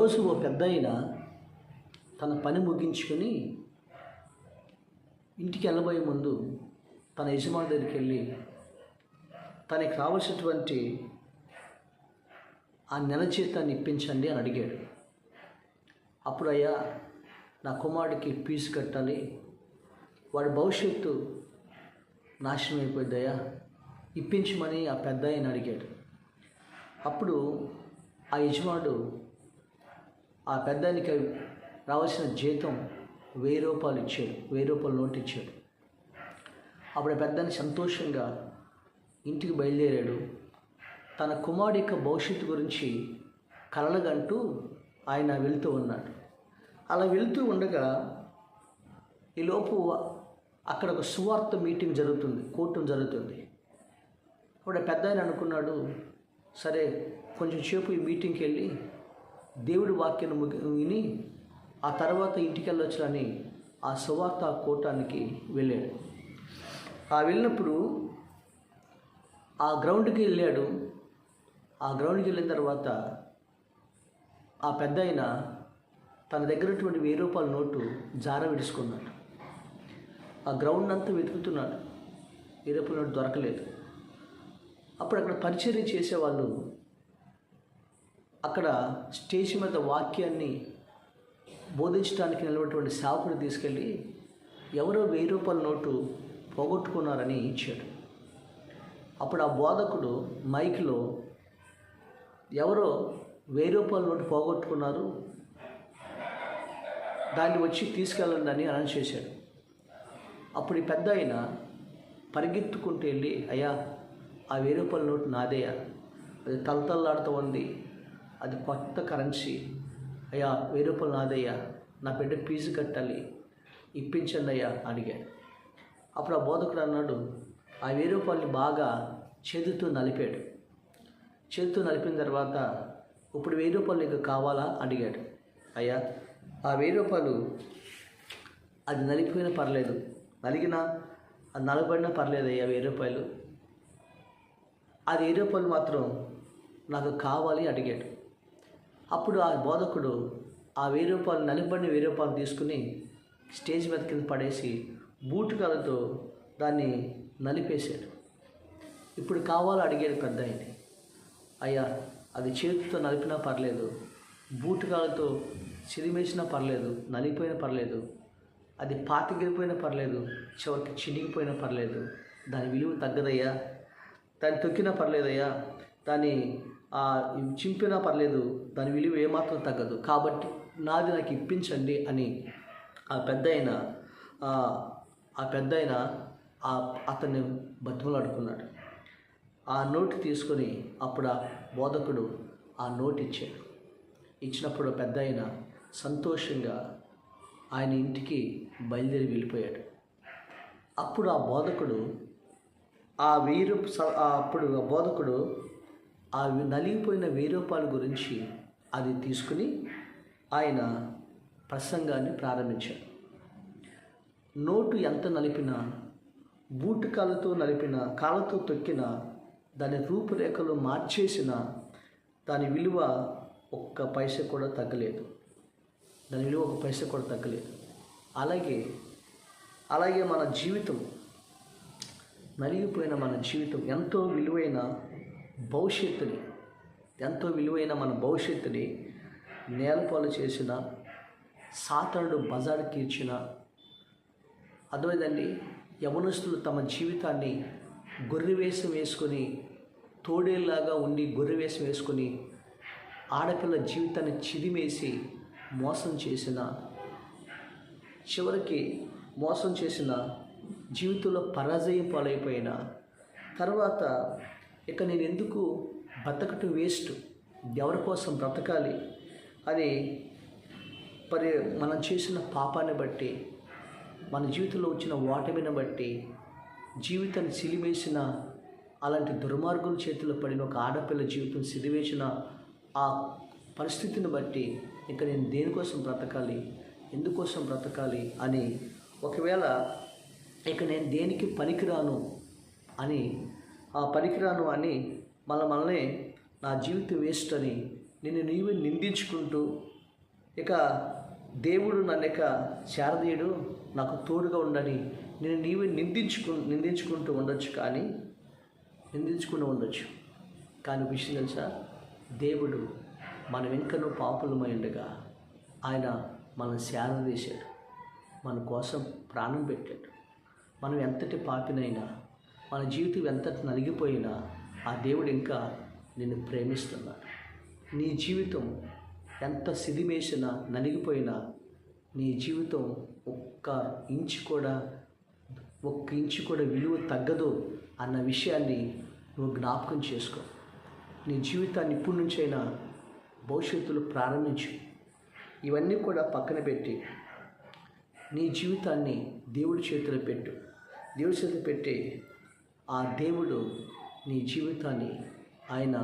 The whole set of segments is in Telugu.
ఒకరోజు ఓ పెద్దాయన తన పని ముగించుకొని ఇంటికి వెళ్ళబోయే ముందు తన యజమాని దగ్గరికి వెళ్ళి తనకి రావాల్సినటువంటి ఆ నెల జీతాన్ని ఇప్పించండి అని అడిగాడు. అప్పుడు అయ్యా, నా కుమారుడికి ఫీజు కట్టాలి, వాడి భవిష్యత్తు నాశనం అయిపోయిందయ్యా, ఇప్పించమని ఆ పెద్ద ఆయన అడిగాడు. అప్పుడు ఆ యజమానుడు ఆ పెద్ద ఆయనకి రావాల్సిన జీతం 1000 రూపాయలు ఇచ్చాడు, 1000 రూపాయల నోటు ఇచ్చాడు. అప్పుడు ఆ పెద్ద ఆయన సంతోషంగా ఇంటికి బయలుదేరాడు. తన కుమారుడి యొక్క భవిష్యత్తు గురించి కలలుగంటూ ఆయన వెళుతూ ఉన్నాడు. అలా వెళుతూ ఉండగా ఈలోపు అక్కడ ఒక సువార్త మీటింగ్ జరుగుతుంది, కూటం జరుగుతుంది. అప్పుడు పెద్ద ఆయన అనుకున్నాడు, సరే కొంచెం సేపు ఈ మీటింగ్కి వెళ్ళి దేవుడి వాక్యాన్ని విని ఆ తర్వాత ఇంటికి వెళ్ళొచ్చులని ఆ సువార్త కూటానికి వెళ్ళాడు. వెళ్ళినప్పుడు ఆ గ్రౌండ్కి వెళ్ళాడు. ఆ గ్రౌండ్కి వెళ్ళిన తర్వాత ఆ పెద్ద ఆయన తన దగ్గర ఉన్నటువంటి 1000 రూపాయల నోటు జార విడుచుకున్నాడు. ఆ గ్రౌండ్ అంతా వెతుకుతున్నాడు, 1000 రూపాయల నోటు దొరకలేదు. అప్పుడు అక్కడ పరిచర్య చేసేవాళ్ళు అక్కడ స్టేజ్ మీద వాక్యాన్ని బోధించడానికి నిలబడినటువంటి సేవకుడిని తీసుకెళ్ళి ఎవరో 1000 రూపాయల నోటు పోగొట్టుకున్నారని ఇచ్చాడు. అప్పుడు ఆ బోధకుడు మైక్లో ఎవరో 1000 రూపాయల నోటు పోగొట్టుకున్నారు, దాన్ని వచ్చి తీసుకెళ్ళండి అని అనౌన్స్ చేశాడు. అప్పుడు ఈ పెద్ద ఆయన పరిగెత్తుకుంటూ వెళ్ళి, అయ్యా ఆ 1000 రూపాయల నోటు నాదేయా, అది తలతల్లాడుతూ ఉంది, అది కొత్త కరెన్సీ, అయ్యా 1000 రూపాయలు నాదయ్యా, నా బిడ్డ ఫీజు కట్టాలి, ఇప్పించండి అయ్యా అడిగాడు. అప్పుడు ఆ బోధకుడు అన్నాడు, ఆ 1000 రూపాయలని బాగా చేతితో నలిపాడు. చేతితో నలిపిన తర్వాత ఇప్పుడు 1000 రూపాయలు నీకు కావాలా అడిగాడు. అయ్యా ఆ 1000 రూపాయలు అది నలిపినా పర్లేదు, నలిగినా అది నలబడినా పర్లేదు అయ్యా, 1000 రూపాయలు, అది 1000 రూపాయలు మాత్రం నాకు కావాలి అడిగాడు. అప్పుడు ఆ బోధకుడు ఆ 1000 రూపాయలు నలిబడిన 1000 రూపాయలు తీసుకుని స్టేజ్ మీద కింద పడేసి బూటుకాలతో దాన్ని నలిపేశాడు. ఇప్పుడు కావాలో అడిగాడు పెద్ద ఆయన్ని. అయ్యా అది చేతితో నలిపినా పర్లేదు, బూటుకాలతో చిరిమేసినా పర్లేదు, నలిగిపోయినా పర్లేదు, అది పాతిగిరిపోయినా పర్లేదు, చివరికి చినిగిపోయినా పర్లేదు, దాని విలువ తగ్గదయ్యా, దాన్ని తొక్కినా పర్లేదయ్యా, దాన్ని చింపినా పర్లేదు, దాని విలువ ఏమాత్రం తగ్గదు, కాబట్టి నాది నాకు ఇప్పించండి అని ఆ పెద్ద ఆయన అతన్ని బతిమలాడుకున్నాడు. ఆ నోటు తీసుకొని అప్పుడు ఆ బోధకుడు ఆ నోటు ఇచ్చాడు. ఇచ్చినప్పుడు పెద్ద ఆయన సంతోషంగా ఆయన ఇంటికి బయలుదేరి వెళ్ళిపోయాడు. అప్పుడు ఆ బోధకుడు ఆ నలిగిపోయిన 1000 రూపాయల గురించి అది తీసుకుని ఆయన ప్రసంగాన్ని ప్రారంభించాడు. నోటు ఎంత నలిపినా, బూటు కాళ్ళతో నలిపినా, కాళ్ళతో తొక్కినా, దాని రూపురేఖలు మార్చేసిన దాని విలువ ఒక్క పైసా కూడా తగ్గలేదు, దాని విలువ ఒక పైసా కూడా తగ్గలేదు. అలాగే మన జీవితం, నలిగిపోయిన మన జీవితం ఎంతో విలువైన మన భవిష్యత్తుని నేలపాలు చేసిన, సాతానుడు బజారుకి ఇచ్చిన, అర్థమైందండి. యవనస్తులు తమ జీవితాన్ని గొర్రెవేషం వేసుకొని, తోడేలాగా ఉండి గొర్రెవేషం వేసుకొని ఆడపిల్ల జీవితాన్ని చిదిమేసి మోసం చేసిన, చివరికి మోసం చేసిన, జీవితంలో పరాజయం పాలైపోయిన తర్వాత ఇక నేను ఎందుకు బ్రతకటం వేస్ట్, ఎవరి కోసం బ్రతకాలి అని మనం చేసిన పాపాన్ని బట్టి, మన జీవితంలో వచ్చిన ఓటమిని బట్టి, జీవితాన్ని సిలివేసిన అలాంటి దుర్మార్గుల చేతిలో పడిన ఒక ఆడపిల్ల జీవితం సిలివేసిన ఆ పరిస్థితిని బట్టి ఇక నేను దేనికోసం బ్రతకాలి, ఎందుకోసం బ్రతకాలి అని, ఒకవేళ ఇక నేను దేనికి పనికిరాను అని మనల్ని నా జీవితం వేస్ట్ అని నిన్ను నీవే నిందించుకుంటూ ఇక దేవుడు నన్ను చేరదీయడు, నాకు తోడుగా ఉండని నీవే నిందించుకుంటూ ఉండొచ్చు, కానీ విషయం తెలుసా, దేవుడు మనం ఇంకనూ పాపులమై ఉండగా ఆయన మనం చేరదీశాడు, మన కోసం ప్రాణం పెట్టాడు. మనం ఎంతటి పాపినైనా, మన జీవితం ఎంతటి నలిగిపోయినా ఆ దేవుడు ఇంకా నిన్ను ప్రేమిస్తున్నాడు. నీ జీవితం ఎంత సిదిమేసినా, నలిగిపోయినా, నీ జీవితం ఒక్క ఇంచు కూడా విలువ తగ్గదు అన్న విషయాన్ని నువ్వు జ్ఞాపకం చేసుకో. నీ జీవితాన్ని ఇప్పటి నుంచైనా భవిష్యత్తులో ప్రారంభించు. ఇవన్నీ కూడా పక్కన పెట్టి నీ జీవితాన్ని దేవుడి చేతిలో పెట్టు. దేవుడి చేతిలో పెట్టి ఆ దేవుడు నీ జీవితాన్ని ఆయన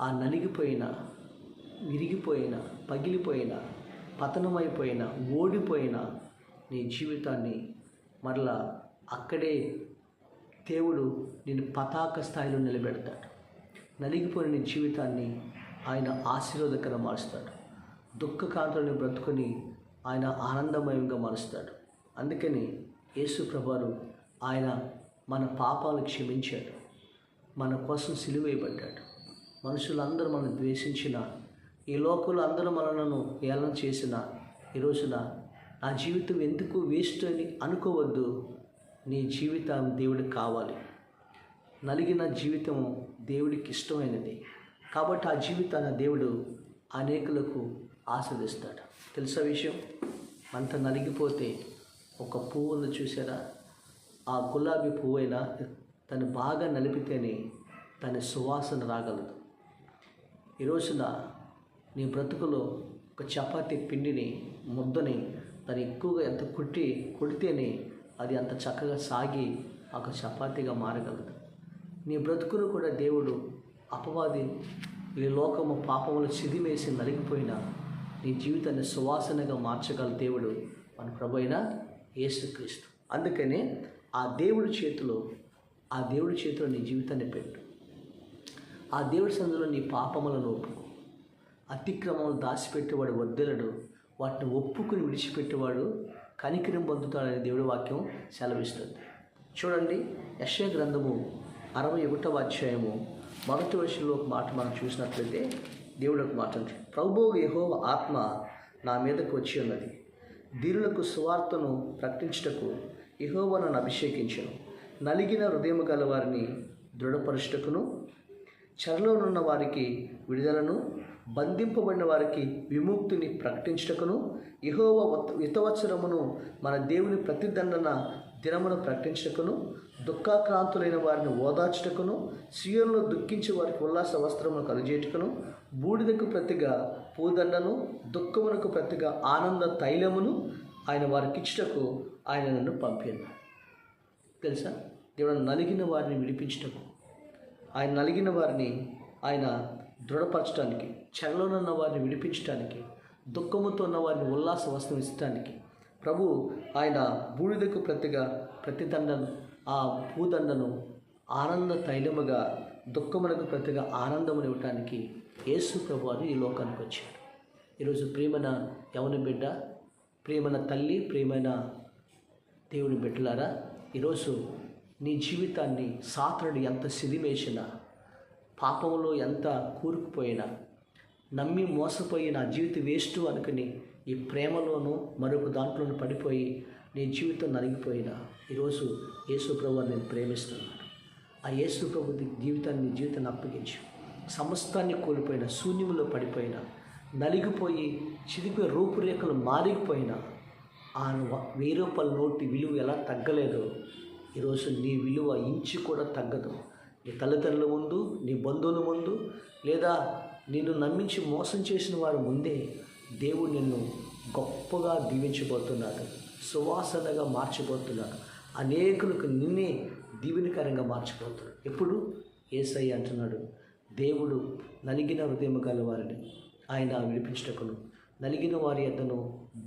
ఆ నలిగిపోయిన, విరిగిపోయిన, పగిలిపోయిన, పతనమైపోయిన, ఓడిపోయిన నీ జీవితాన్ని మరలా అక్కడే దేవుడు నిన్ను పతాక స్థాయిలో నిలబెడతాడు. నలిగిపోయిన నీ జీవితాన్ని ఆయన ఆశీర్వాదకరంగా మారుస్తాడు. దుఃఖకాంతులను బ్రతుకుని ఆయన ఆనందమయంగా మారుస్తాడు. అందుకని యేసు ప్రభువు ఆయన మన పాపాలు క్షమించాడు, మన కోసం సిలువ వేయబడ్డాడు. మనుషులందరూ మనం ద్వేషించిన, ఈ లోకంలో అందరూ మనలను ఏలన చేసిన ఈ రోజున నా జీవితం ఎందుకు వేస్ట్ అని అనుకోవద్దు. నీ జీవితం దేవుడికి కావాలి. నలిగిన జీవితం దేవుడికి ఇష్టమైనది కాబట్టి ఆ జీవితాన్ని దేవుడు అనేకులకు ఆస్వాదిస్తాడు. తెలుసా విషయం? అంత నలిగిపోతే ఒక పువ్వును చూసారా, ఆ గులాబీ పువ్వు అయినా తను బాగా నలిపితేనే తన సువాసన రాగలదు. ఈ రోజున నీ బ్రతుకులో ఒక చపాతీ పిండిని, ముద్దని తను ఎక్కువగా ఎంత కొడితేనే అది అంత చక్కగా సాగి ఒక చపాతీగా మారగలదు. నీ బ్రతుకును కూడా దేవుడు అపవాది ఈ లోకము పాపములు చిదిమేసి నలిగిపోయినా నీ జీవితాన్ని సువాసనగా మార్చగల దేవుడు మన ప్రభు అయిన యేసుక్రీస్తు. అందుకనే ఆ దేవుడి చేతిలో నీ జీవితాన్ని పెట్టు. ఆ దేవుడి సందులో నీ పాపములను ఒప్పుకో. అతిక్రమములు దాచిపెట్టేవాడు వర్ధిల్లడు, వాటిని ఒప్పుకుని విడిచిపెట్టేవాడు కనికరం పొందుతాడని దేవుడి వాక్యం సెలవిస్తుంది. చూడండి, యెషయా గ్రంథము 61వ అధ్యాయము 1వ వచనంలో ఒక మాట మనం చూసినట్లయితే దేవుడు ఒక మాట అంటాడు, ప్రభువు యెహోవా ఆత్మ నా మీదకు వచ్చి ఉన్నది, దీనులకు సువార్తను ప్రకటించుటకు యెహోవా నన్ను అభిషేకించును, నలిగిన హృదయము గల వారిని దృఢపరుచుటకును, చెరలోనున్న వారికి విడుదలను, బంధింపబడిన వారికి విముక్తిని ప్రకటించుటకును, యెహోవా హితవచనమును మన దేవుని ప్రతిదండన దినమును ప్రకటించుటకును, దుఃఖాక్రాంతులైన వారిని ఓదార్చుటకును, సీయోనులో దుఃఖించే వారికి ఉల్లాస వస్త్రమును కలుగజేయుటకును, బూడిదకు ప్రతిగా పూదండను, దుఃఖమునకు ప్రతిగా ఆనంద తైలమును ఆయన వారికి ఇచ్చుటకు ఆయన నన్ను పంపాను. తెలుసా, దేవుడు నలిగిన వారిని విడిపించుటకు, ఆయన నలిగిన వారిని ఆయన దృఢపరచడానికి, చెరలోనున్న వారిని విడిపించడానికి, దుఃఖముతో ఉన్న వారిని ఉల్లాస వస్త్రం ఇచ్చడానికి ప్రభు ఆయన బూడిదకు ప్రతిదండను, ఆ పూదండను ఆనంద తైలముగా, దుఃఖమునకు ప్రతిగా ఆనందమును ఇవ్వటానికి యేసు ప్రభు వారు ఈ లోకానికి వచ్చారు. ఈరోజు ప్రియమైన యవన బిడ్డ, ప్రియమైన తల్లి, ప్రియమైన దేవుని బిడ్డలారా, ఈరోజు నీ జీవితాన్ని సాతానుడు ఎంత సిదిమేసినా, పాపంలో ఎంత కూరుకుపోయినా, నమ్మి మోసపోయి నా జీవితం వేస్ట్ అనుకుని ఈ ప్రేమలోనూ మరొక దాంట్లోనూ పడిపోయి నీ జీవితం నలిగిపోయినా, ఈరోజు యేసు ప్రభువుని నేను ప్రేమిస్తున్నాను. ఆ యేసు ప్రభు జీవితాన్ని, నీ జీవితాన్ని అప్పగించు. సమస్తాన్ని కోల్పోయిన, శూన్యంలో పడిపోయిన, నలిగిపోయి చిరిగిపోయి రూపురేఖలు మారిపోయినా, ఆ 1000 రూపాయల నోటి విలువ ఎలా తగ్గలేదో ఈరోజు నీ విలువ ఇంచు కూడా తగ్గదు. నీ తల్లిదండ్రుల ముందు, నీ బంధువుల ముందు, లేదా నిన్ను నమ్మించి మోసం చేసిన వారి ముందే దేవుడు నిన్ను గొప్పగా దీవించబోతున్నాడు, సువాసనగా మార్చబోతున్నాడు, అనేకులకు నిన్నే దీవెనకరంగా మార్చబోతున్నాడు. ఎప్పుడు? యేసయ్య అంటున్నాడు, దేవుడు నలిగిన హృదయం గల వారిని ఆయన విడిపించుటకును, నలిగిన వారి యొద్దను,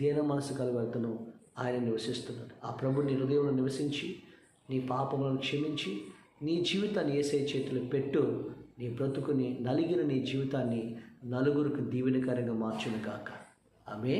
దీన మనసు గల వద్దను ఆయన నివసిస్తున్నాడు. ఆ ప్రభు నీ హృదయంలో నివసించి నీ పాపములను క్షమించి నీ జీవితాన్ని యేసయ్య చేతిలో పెట్టు. నీ బ్రతుకుని, నలిగిన నీ జీవితాన్ని నలుగురికి దీవెనకరంగా మార్చును గాక. ఆమె